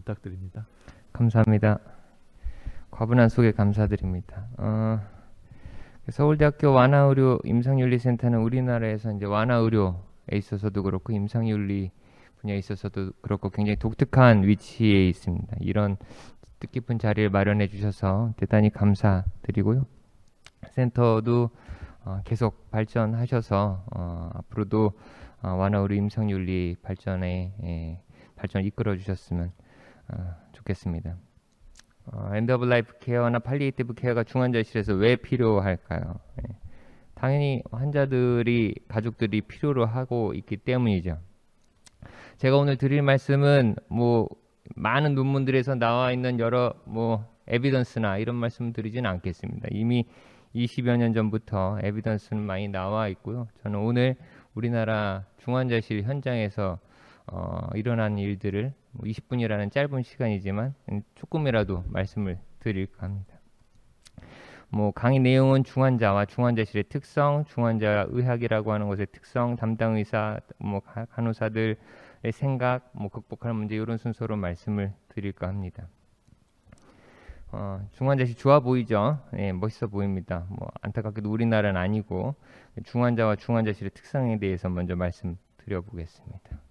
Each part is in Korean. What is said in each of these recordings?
부탁드립니다. 감사합니다. 과분한 소개 감사드립니다. 서울대학교 완화의료 임상윤리센터는 우리나라에서 이제 완화의료에 있어서도 그렇고 임상윤리 분야에 있어서도 그렇고 굉장히 독특한 위치에 있습니다. 이런 뜻깊은 자리를 마련해 주셔서 대단히 감사드리고요. 센터도 계속 발전하셔서 앞으로도 완화의료 임상윤리 발전을 이끌어 주셨으면 좋겠습니다. 엔드 오브 라이프 케어나 팔리에이티브 케어가 중환자실에서 왜 필요할까요? 당연히 환자들이 가족들이 필요로 하고 있기 때문이죠. 제가 오늘 드릴 말씀은 많은 논문들에서 나와 있는 여러 에비던스나 이런 말씀 드리진 않겠습니다. 이미 20여 년 전부터 에비던스는 많이 나와 있고요. 저는 오늘 우리나라 중환자실 현장에서 일어난 일들을 20분이라는 짧은 시간이지만 조금이라도 말씀을 드릴까 합니다. 강의 내용은 중환자와 중환자실의 특성, 중환자 의학이라고 하는 것의 특성, 담당 의사, 간호사들의 생각, 극복할 문제 이런 순서로 말씀을 드릴까 합니다. 중환자실 좋아 보이죠? 멋있어 보입니다. 안타깝게도 우리나라는 아니고 중환자와 중환자실의 특성에 대해서 먼저 말씀드려 보겠습니다.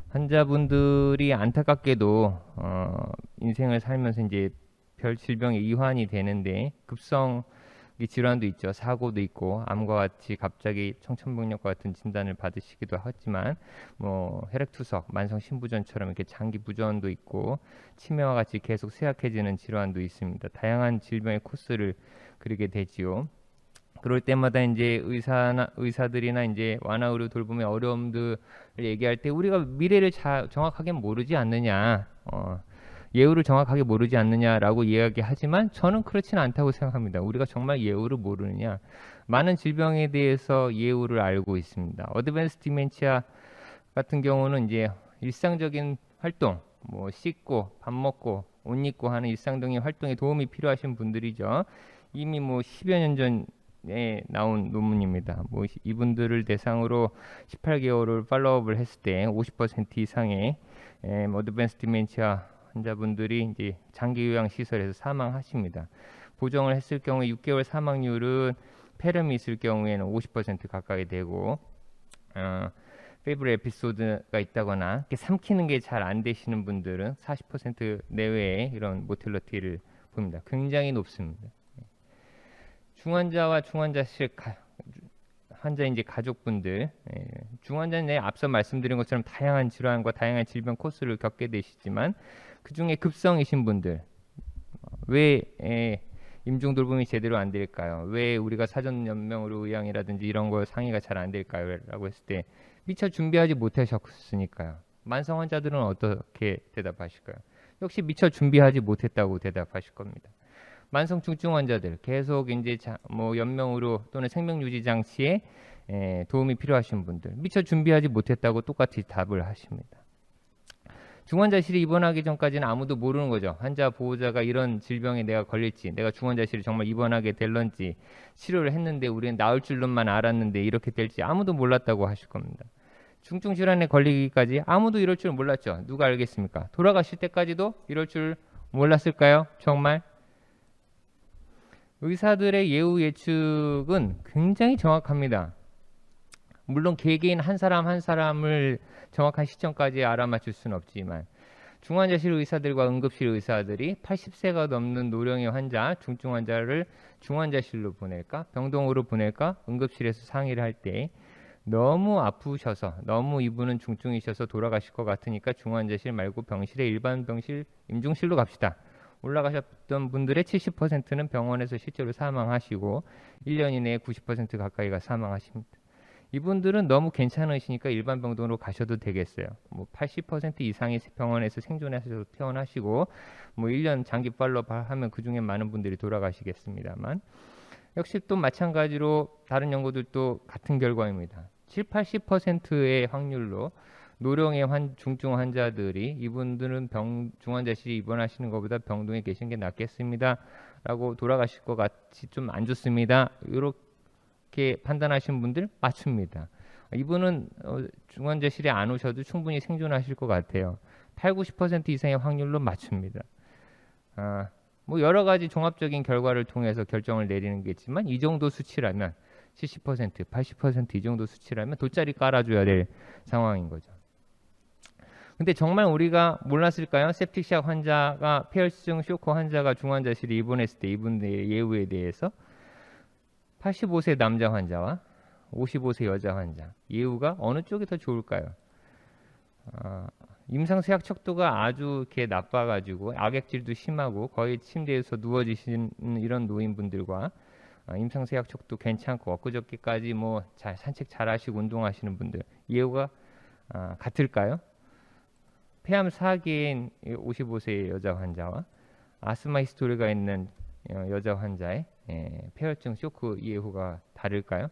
환자분들이 안타깝게도 인생을 살면서 이제 별 질병에 이환이 되는데 급성 질환도 있죠. 사고도 있고 암과 같이 갑자기 청천벽력과 같은 진단을 받으시기도 하지만 혈액투석, 만성신부전처럼 이렇게 장기 부전도 있고 치매와 같이 계속 쇠약해지는 질환도 있습니다. 다양한 질병의 코스를 그리게 되지요. 그럴 때마다 이제 의사들이나 이제 완화의료 돌봄의 어려움들을 얘기할 때 우리가 미래를 정확하게 모르지 않느냐, 예후를 정확하게 모르지 않느냐라고 이야기하지만 저는 그렇지는 않다고 생각합니다. 우리가 정말 예후를 모르느냐? 많은 질병에 대해서 예후를 알고 있습니다. 어드밴스 디멘치아 같은 경우는 이제 일상적인 활동, 씻고 밥 먹고 옷 입고 하는 일상적인 활동에 도움이 필요하신 분들이죠. 이미 10여 년 전에 나온 논문입니다. 이분들을 대상으로 18개월을 팔로우업을 했을 때 50% 이상의 어드밴스 디멘치아 환자분들이 이제 장기 요양 시설에서 사망하십니다. 보정을 했을 경우에 6개월 사망률은 폐렴이 있을 경우에는 50% 가까이 되고 페이블 에피소드가 있다거나 삼키는 게 잘 안 되시는 분들은 40% 내외의 이런 모틸러티를 봅니다. 굉장히 높습니다. 중환자와 중환자실 환자 이제 가족분들, 중환자는 앞서 말씀드린 것처럼 다양한 질환과 다양한 질병 코스를 겪게 되시지만 그 중에 급성이신 분들, 왜 임종 돌봄이 제대로 안 될까요? 왜 우리가 사전 연명으로 의학이라든지 이런 거 상의가 잘 안 될까요? 라고 했을 때 미처 준비하지 못하셨으니까요. 만성 환자들은 어떻게 대답하실까요? 역시 미처 준비하지 못했다고 대답하실 겁니다. 만성 중증 환자들 계속 이제 연명으로 또는 생명 유지 장치에 도움이 필요하신 분들 미처 준비하지 못했다고 똑같이 답을 하십니다. 중환자실에 입원하기 전까지는 아무도 모르는 거죠. 환자 보호자가 이런 질병에 내가 걸릴지, 내가 중환자실에 정말 입원하게 될런지, 치료를 했는데 우리는 나을 줄로만 알았는데 이렇게 될지 아무도 몰랐다고 하실 겁니다. 중증 질환에 걸리기까지 아무도 이럴 줄 몰랐죠. 누가 알겠습니까? 돌아가실 때까지도 이럴 줄 몰랐을까요? 정말? 의사들의 예후 예측은 굉장히 정확합니다. 물론 개개인 한 사람 한 사람을 정확한 시점까지 알아맞힐 수는 없지만 중환자실 의사들과 응급실 의사들이 80세가 넘는 노령의 환자, 중증 환자를 중환자실로 보낼까, 병동으로 보낼까, 응급실에서 상의를 할 때 너무 아프셔서 너무 이분은 중증이셔서 돌아가실 것 같으니까 중환자실 말고 병실에 일반 병실 임종실로 갑시다. 올라가셨던 분들의 70%는 병원에서 실제로 사망하시고 1년 이내에 90% 가까이가 사망하십니다. 이분들은 너무 괜찮으시니까 일반 병동으로 가셔도 되겠어요. 80% 이상이 병원에서 생존하셔서 퇴원하시고 1년 장기 팔로업 하면 그 중에 많은 분들이 돌아가시겠습니다만 역시 또 마찬가지로 다른 연구들도 같은 결과입니다. 70-80%의 확률로 노령의 중증 환자들이 이분들은 중환자실에 입원하시는 것보다 병동에 계신 게 낫겠습니다. 라고 돌아가실 것 같이 좀 안 좋습니다. 이렇게 판단하신 분들 맞춥니다. 이분은 중환자실에 안 오셔도 충분히 생존하실 것 같아요. 8, 90% 이상의 확률로 맞춥니다. 뭐 여러 가지 종합적인 결과를 통해서 결정을 내리는 게 있지만 이 정도 수치라면 70%, 80%이 정도 수치라면 돗자리 깔아줘야 될 상황인 거죠. 근데 정말 우리가 몰랐을까요? septic시아 환자가 폐혈증 쇼크 환자가 중환자실에 입원했을 때 이분들의 예후에 대해서 85세 남자 환자와 55세 여자 환자 예후가 어느 쪽이 더 좋을까요? 임상수약 척도가 아주 이렇게 나빠가지고 악액질도 심하고 거의 침대에서 누워지시는 이런 노인분들과 임상수약 척도 괜찮고 엊그저께까지 뭐 잘 산책 잘하시고 운동하시는 분들 예후가 같을까요? 폐암 4기인 55세 여자 환자와 아스마 히스토리가 있는 여자 환자의 폐혈증 쇼크 예후가 다를까요?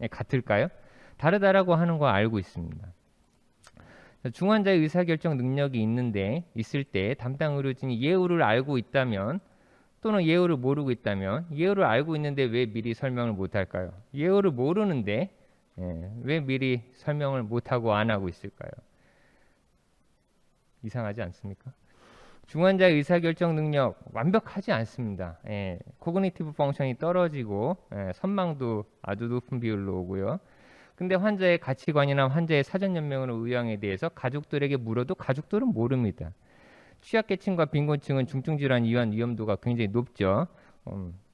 같을까요? 다르다라고 하는 거 알고 있습니다. 중환자의 의사결정 능력이 있을 때 담당 의료진이 예후를 알고 있다면 또는 예후를 모르고 있다면 예후를 알고 있는데 왜 미리 설명을 못할까요? 예후를 모르는데 왜 미리 설명을 못하고 안 하고 있을까요? 이상하지 않습니까? 중환자의 의사결정 능력 완벽하지 않습니다. 코그니티브 펑션이 떨어지고 선망도 아주 높은 비율로 오고요. 근데 환자의 가치관이나 환자의 사전연명의 의향에 대해서 가족들에게 물어도 가족들은 모릅니다. 취약계층과 빈곤층은 중증질환 유한 위험도가 굉장히 높죠.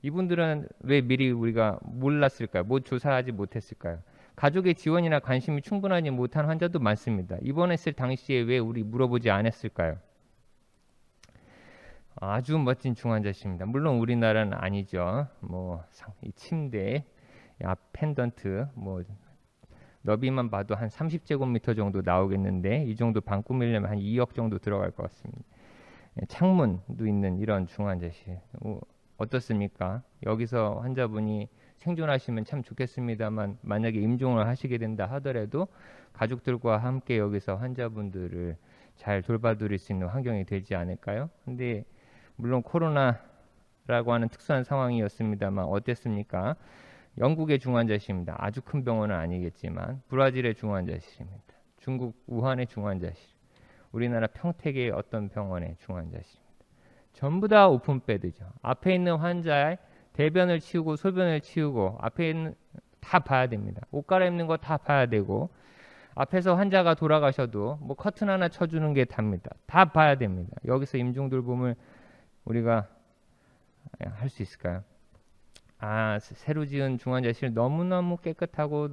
이분들은 왜 미리 우리가 몰랐을까요? 뭐 조사하지 못했을까요? 가족의 지원이나 관심이 충분하지 못한 환자도 많습니다. 입원했을 당시에 왜 우리 물어보지 않았을까요? 아주 멋진 중환자십니다. 물론 우리나라는 아니죠. 뭐 이 침대, 앞 펜던트, 뭐 너비만 봐도 한 30제곱미터 정도 나오겠는데 이 정도 방 꾸미려면 한 2억 정도 들어갈 것 같습니다. 창문도 있는 이런 중환자실 어떻습니까? 여기서 환자분이 생존하시면 참 좋겠습니다만 만약에 임종을 하시게 된다 하더라도 가족들과 함께 여기서 환자분들을 잘 돌봐드릴 수 있는 환경이 되지 않을까요? 근데 물론 코로나라고 하는 특수한 상황이었습니다만 어땠습니까? 영국의 중환자실입니다. 아주 큰 병원은 아니겠지만 브라질의 중환자실입니다. 중국 우한의 중환자실, 우리나라 평택의 어떤 병원의 중환자실입니다. 전부 다 오픈베드죠. 앞에 있는 환자의 대변을 치우고 소변을 치우고 앞에 있는 다 봐야 됩니다. 옷 갈아입는 거 다 봐야 되고 앞에서 환자가 돌아가셔도 뭐 커튼 하나 쳐주는 게 답니다. 다 봐야 됩니다. 여기서 임종돌봄을 우리가 할 수 있을까요? 새로 지은 중환자실 너무너무 깨끗하고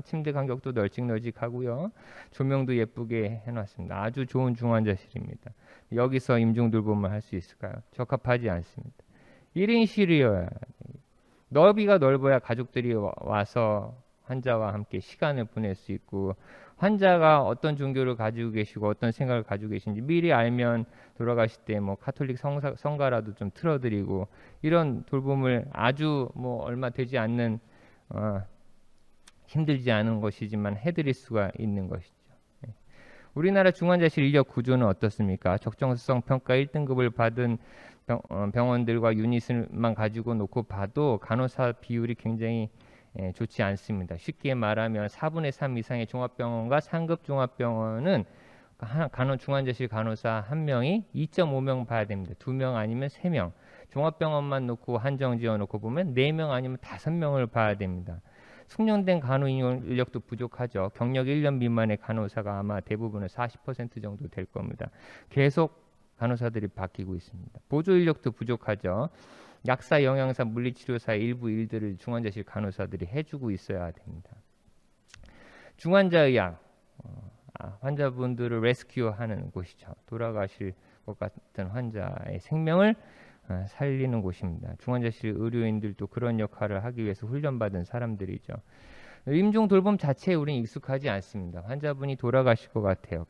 침대 간격도 널찍널찍하고요. 조명도 예쁘게 해놨습니다. 아주 좋은 중환자실입니다. 여기서 임종돌봄을 할 수 있을까요? 적합하지 않습니다. 1인실이어야 넓이가 넓어야 가족들이 와서 환자와 함께 시간을 보낼 수 있고 환자가 어떤 종교를 가지고 계시고 어떤 생각을 가지고 계신지 미리 알면 돌아가실 때 뭐 카톨릭 성가라도 좀 틀어드리고 이런 돌봄을 아주 뭐 얼마 되지 않는 힘들지 않은 것이지만 해드릴 수가 있는 것이죠. 우리나라 중환자실 인력 구조는 어떻습니까? 적정성 평가 1등급을 받은 병원들과 유닛을만 가지고 놓고 봐도 간호사 비율이 굉장히 좋지 않습니다. 쉽게 말하면 4분의 3 이상의 종합병원과 상급 종합병원은 중환자실 간호사 1명이 2.5명 봐야 됩니다. 2명 아니면 3명. 종합병원만 놓고 한정 지어놓고 보면 4명 아니면 5명을 봐야 됩니다. 숙련된 간호 인력도 부족하죠. 경력 1년 미만의 간호사가 아마 대부분은 40% 정도 될 겁니다. 계속 간호사들이 바뀌고 있습니다. 보조 인력도 부족하죠. 약사, 영양사, 물리치료사의 일부 일들을 중환자실 간호사들이 해주고 있어야 됩니다. 중환자의학, 환자분들을 레스큐하는 곳이죠. 돌아가실 것 같은 환자의 생명을 살리는 곳입니다. 중환자실 의료인들도 그런 역할을 하기 위해서 훈련받은 사람들이죠. 임종 돌봄 자체에 우리는 익숙하지 않습니다. 환자분이 돌아가실 것 같아요.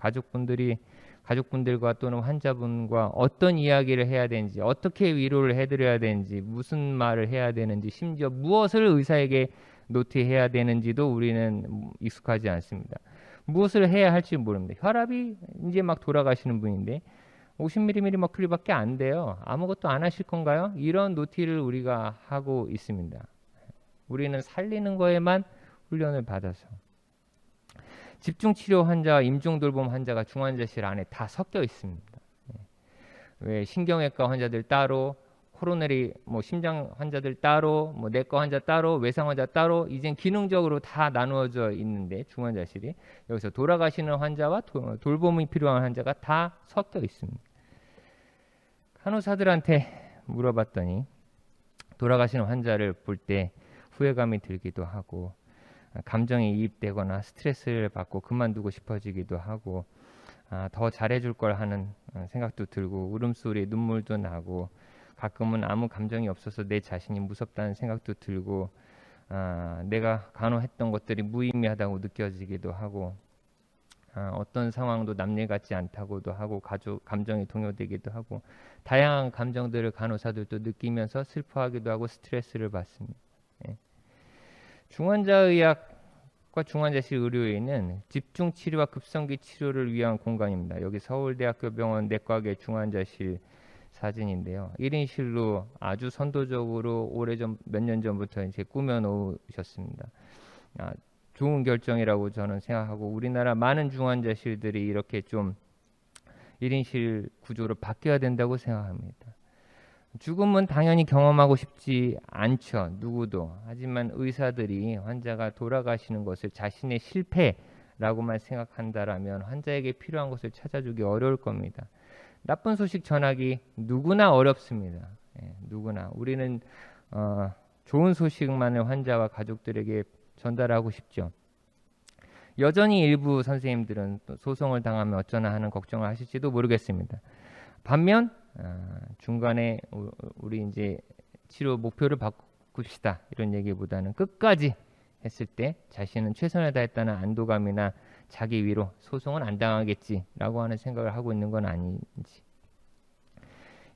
가족분들과 또는 환자분과 어떤 이야기를 해야 되는지, 어떻게 위로를 해드려야 되는지, 무슨 말을 해야 되는지, 심지어 무엇을 의사에게 노트해야 되는지도 우리는 익숙하지 않습니다. 무엇을 해야 할지 모릅니다. 혈압이 이제 막 돌아가시는 분인데 50mm 머큐리밖에 안 돼요. 아무것도 안 하실 건가요? 이런 노티를 우리가 하고 있습니다. 우리는 살리는 거에만 훈련을 받아서. 집중치료 환자와 임종돌봄 환자가 중환자실 안에 다 섞여 있습니다. 왜 신경외과 환자들 따로, 코로너리 심장 환자들 따로, 내과 환자 따로, 외상 환자 따로, 이젠 기능적으로 다 나누어져 있는데 중환자실이 여기서 돌아가시는 환자와 돌봄이 필요한 환자가 다 섞여 있습니다. 간호사들한테 물어봤더니 돌아가시는 환자를 볼 때 후회감이 들기도 하고, 감정이 이입되거나 스트레스를 받고 그만두고 싶어지기도 하고, 더 잘해줄 걸 하는 생각도 들고, 울음소리에 눈물도 나고, 가끔은 아무 감정이 없어서 내 자신이 무섭다는 생각도 들고, 내가 간호했던 것들이 무의미하다고 느껴지기도 하고, 어떤 상황도 남일 같지 않다고도 하고, 감정이 동요되기도 하고, 다양한 감정들을 간호사들도 느끼면서 슬퍼하기도 하고 스트레스를 받습니다. 중환자의학과 중환자실 의료회는 집중치료와 급성기 치료를 위한 공간입니다. 여기 서울대학교 병원 내과계 중환자실 사진인데요. 1인실로 아주 선도적으로 몇 년 전부터 이제 꾸며 놓으셨습니다. 좋은 결정이라고 저는 생각하고, 우리나라 많은 중환자실들이 이렇게 좀 1인실 구조로 바뀌어야 된다고 생각합니다. 죽음은 당연히 경험하고 싶지 않죠. 누구도. 하지만 의사들이 환자가 돌아가시는 것을 자신의 실패라고만 생각한다라면 환자에게 필요한 것을 찾아주기 어려울 겁니다. 나쁜 소식 전하기 누구나 어렵습니다. 누구나. 우리는 좋은 소식만을 환자와 가족들에게 전달하고 싶죠. 여전히 일부 선생님들은 또 소송을 당하면 어쩌나 하는 걱정을 하실지도 모르겠습니다. 반면 중간에 우리 이제 치료 목표를 바꿉시다 이런 얘기보다는 끝까지 했을 때 자신은 최선을 다했다는 안도감이나 자기 위로, 소송은 안 당하겠지라고 하는 생각을 하고 있는 건 아닌지.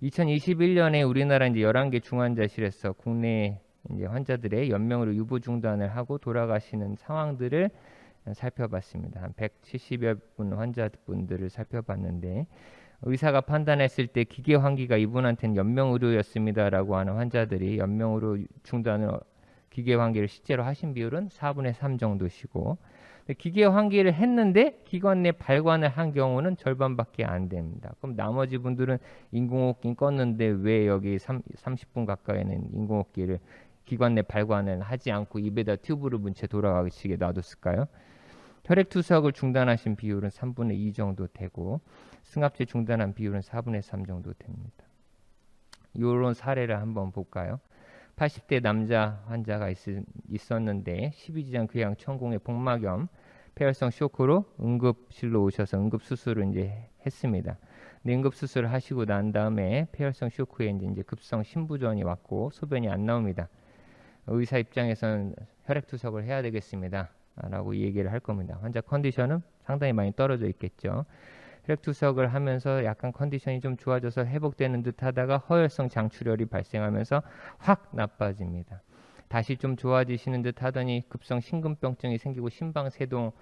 2021년에 우리나라 이제 11개 중환자실에서 국내 이제 환자들의 연명으로 유보 중단을 하고 돌아가시는 상황들을 살펴봤습니다. 한 170여 분 환자분들을 살펴봤는데, 의사가 판단했을 때 기계 환기가 이분한테는 연명 의료였습니다라고 하는 환자들이 연명 의료 중단을 기계 환기를 실제로 하신 비율은 4분의 3 정도시고, 기계 환기를 했는데 기관 내 발관을 한 경우는 절반밖에 안 됩니다. 그럼 나머지 분들은 인공호흡기 껐는데 왜 여기 30분 가까이는 인공호흡기를 기관 내 발관을 하지 않고 입에다 튜브를 문 채 돌아가시게 놔뒀을까요? 혈액투석을 중단하신 비율은 3분의 2 정도 되고, 승합제 중단한 비율은 4분의 3 정도 됩니다. 이런 사례를 한번 볼까요? 80대 남자 환자가 있었는데 12지장 궤양 천공의 복막염, 폐혈성 쇼크로 응급실로 오셔서 응급수술을 이제 했습니다. 응급수술을 하시고 난 다음에 폐혈성 쇼크에 이제 급성 심부전이 왔고 소변이 안 나옵니다. 의사 입장에서는 혈액투석을 해야 되겠습니다 라고 얘기를 할 겁니다. 환자 컨디션은 상당히 많이 떨어져 있겠죠. 혈액투석을 하면서 약간 컨디션이 좀 좋아져서 회복되는 듯 하다가 허혈성 장출혈이 발생하면서 확 나빠집니다. 다시 좀 좋아지시는 듯 하더니 급성 심근병증이 생기고 심방세동이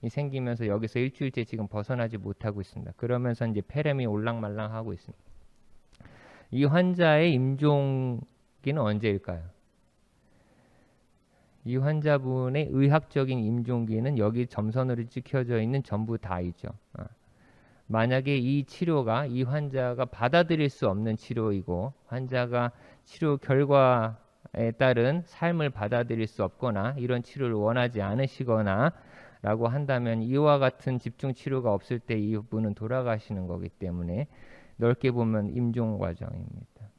생기면서 여기서 일주일째 지금 벗어나지 못하고 있습니다. 그러면서 이제 폐렴이 올랑말랑하고 있습니다. 이 환자의 임종기는 언제일까요? 이 환자분의 의학적인 임종기는 여기 점선으로 찍혀져 있는 전부 다이죠. 만약에 이 치료가 이 환자가 받아들일 수 없는 치료이고 환자가 치료 결과에 따른 삶을 받아들일 수 없거나 이런 치료를 원하지 않으시거나 라고 한다면 이와 같은 집중 치료가 없을 때 이분은 돌아가시는 거기 때문에 넓게 보면 임종 과정입니다.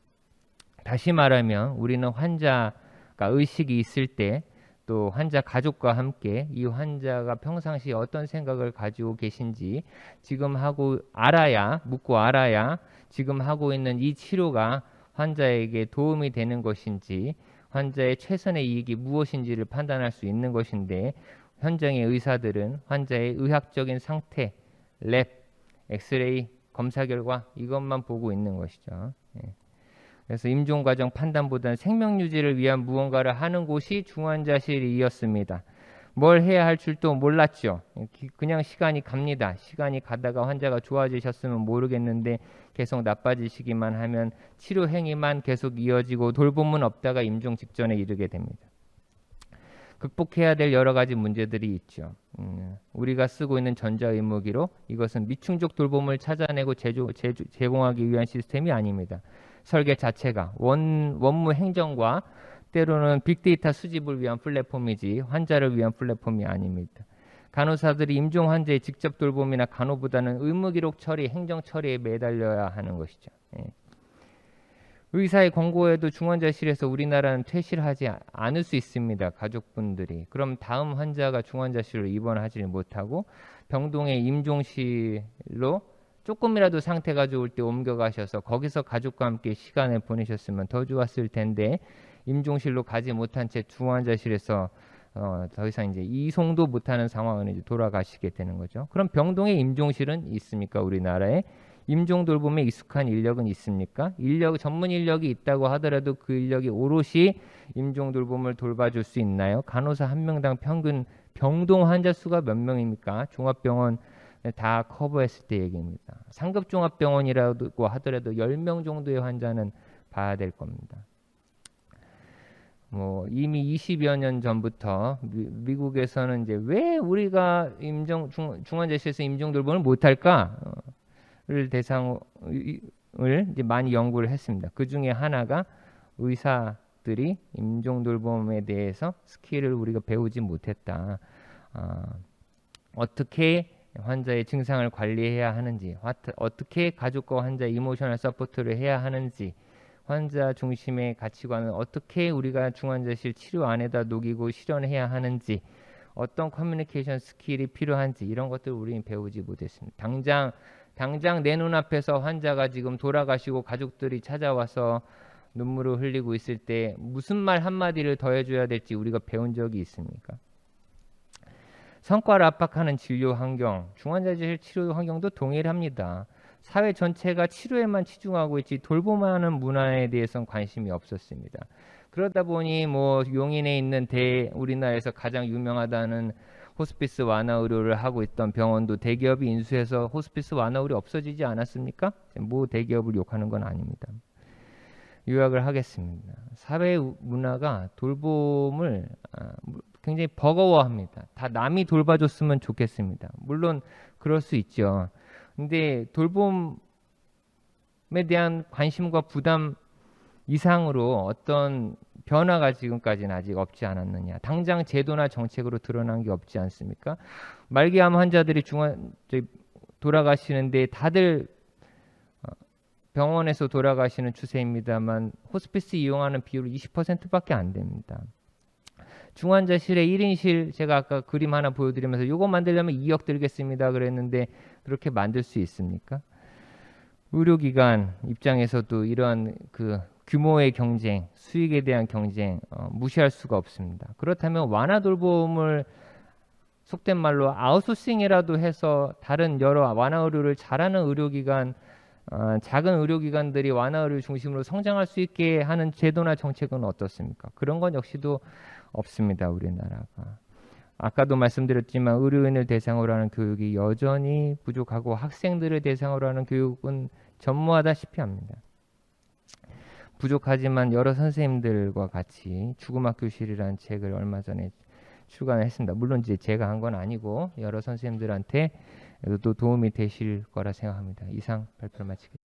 다시 말하면 우리는 환자가 의식이 있을 때 또 환자 가족과 함께 이 환자가 평상시 어떤 생각을 가지고 계신지 지금 묻고 알아야 지금 하고 있는 이 치료가 환자에게 도움이 되는 것인지 환자의 최선의 이익이 무엇인지를 판단할 수 있는 것인데, 현장의 의사들은 환자의 의학적인 상태, 랩, 엑스레이, 검사 결과 이것만 보고 있는 것이죠. 그래서 임종과정 판단보다는 생명유지를 위한 무언가를 하는 곳이 중환자실이었습니다. 뭘 해야 할 줄도 몰랐죠. 그냥 시간이 갑니다. 시간이 가다가 환자가 좋아지셨으면 모르겠는데 계속 나빠지시기만 하면 치료 행위만 계속 이어지고 돌봄은 없다가 임종 직전에 이르게 됩니다. 극복해야 될 여러 가지 문제들이 있죠. 우리가 쓰고 있는 전자의무기로 이것은 미충족 돌봄을 찾아내고 제공하기 위한 시스템이 아닙니다. 설계 자체가 원무 행정과 때로는 빅데이터 수집을 위한 플랫폼이지 환자를 위한 플랫폼이 아닙니다. 간호사들이 임종 환자의 직접 돌봄이나 간호보다는 의무기록 처리, 행정 처리에 매달려야 하는 것이죠. 예. 의사의 권고에도 중환자실에서 우리나라는 퇴실하지 않을 수 있습니다. 가족분들이. 그럼 다음 환자가 중환자실로 입원하지 못하고 병동의 임종실로 조금이라도 상태가 좋을 때 옮겨가셔서 거기서 가족과 함께 시간을 보내셨으면 더 좋았을 텐데 임종실로 가지 못한 채 중환자실에서 더 이상 이제 이송도 못하는 상황으로 이제 돌아가시게 되는 거죠. 그럼 병동에 임종실은 있습니까? 우리나라에 임종 돌봄에 익숙한 인력은 있습니까? 전문 인력이 있다고 하더라도 그 인력이 오롯이 임종 돌봄을 돌봐줄 수 있나요? 간호사 한 명당 평균 병동 환자 수가 몇 명입니까? 종합병원 다 커버했을 때 얘기입니다. 상급 종합병원이라고 하더라도 10명 정도의 환자는 봐야 될 겁니다. 이미 20여 년 전부터 미국에서는 이제 왜 우리가 중환자실에서 임종 돌봄을 못할까를 대상을 이제 많이 연구를 했습니다. 그 중에 하나가 의사들이 임종 돌봄에 대해서 스킬을 우리가 배우지 못했다. 어떻게 환자의 증상을 관리해야 하는지, 어떻게 가족과 환자의 이모셔널 서포트를 해야 하는지, 환자 중심의 가치관은 어떻게 우리가 중환자실 치료 안에다 녹이고 실현해야 하는지, 어떤 커뮤니케이션 스킬이 필요한지 이런 것들을 우리는 배우지 못했습니다. 당장 내 눈앞에서 환자가 지금 돌아가시고 가족들이 찾아와서 눈물을 흘리고 있을 때 무슨 말 한마디를 더 해줘야 될지 우리가 배운 적이 있습니까? 성과를 압박하는 진료 환경, 중환자실 치료 환경도 동일합니다. 사회 전체가 치료에만 치중하고 있지 돌봄하는 문화에 대해서는 관심이 없었습니다. 그러다 보니 용인에 있는 우리나라에서 가장 유명하다는 호스피스 완화 의료를 하고 있던 병원도 대기업이 인수해서 호스피스 완화 의료 없어지지 않았습니까? 대기업을 욕하는 건 아닙니다. 요약을 하겠습니다. 사회 문화가 돌봄을 굉장히 버거워합니다. 다 남이 돌봐줬으면 좋겠습니다. 물론 그럴 수 있죠. 근데 돌봄에 대한 관심과 부담 이상으로 어떤 변화가 지금까지는 아직 없지 않았느냐. 당장 제도나 정책으로 드러난 게 없지 않습니까? 말기암 환자들이 돌아가시는데 다들 병원에서 돌아가시는 추세입니다만 호스피스 이용하는 비율이 20%밖에 안 됩니다. 중환자실에 1인실 제가 아까 그림 하나 보여드리면서 이거 만들려면 2억 들겠습니다 그랬는데 그렇게 만들 수 있습니까? 의료기관 입장에서도 이러한 그 규모의 경쟁, 수익에 대한 경쟁 무시할 수가 없습니다. 그렇다면 완화 돌봄을 속된 말로 아웃소싱이라도 해서 다른 여러 완화 의료를 잘하는 의료기관 작은 의료기관들이 완화 의료 중심으로 성장할 수 있게 하는 제도나 정책은 어떻습니까? 그런 건 역시도 없습니다. 우리나라가. 아까도 말씀드렸지만 의료인을 대상으로 하는 교육이 여전히 부족하고 학생들을 대상으로 하는 교육은 전무하다시피 합니다. 부족하지만 여러 선생님들과 같이 죽음학교실이라는 책을 얼마 전에 출간을 했습니다. 물론 이제 제가 한 건 아니고 여러 선생님들한테 또 도움이 되실 거라 생각합니다. 이상 발표를 마치겠습니다.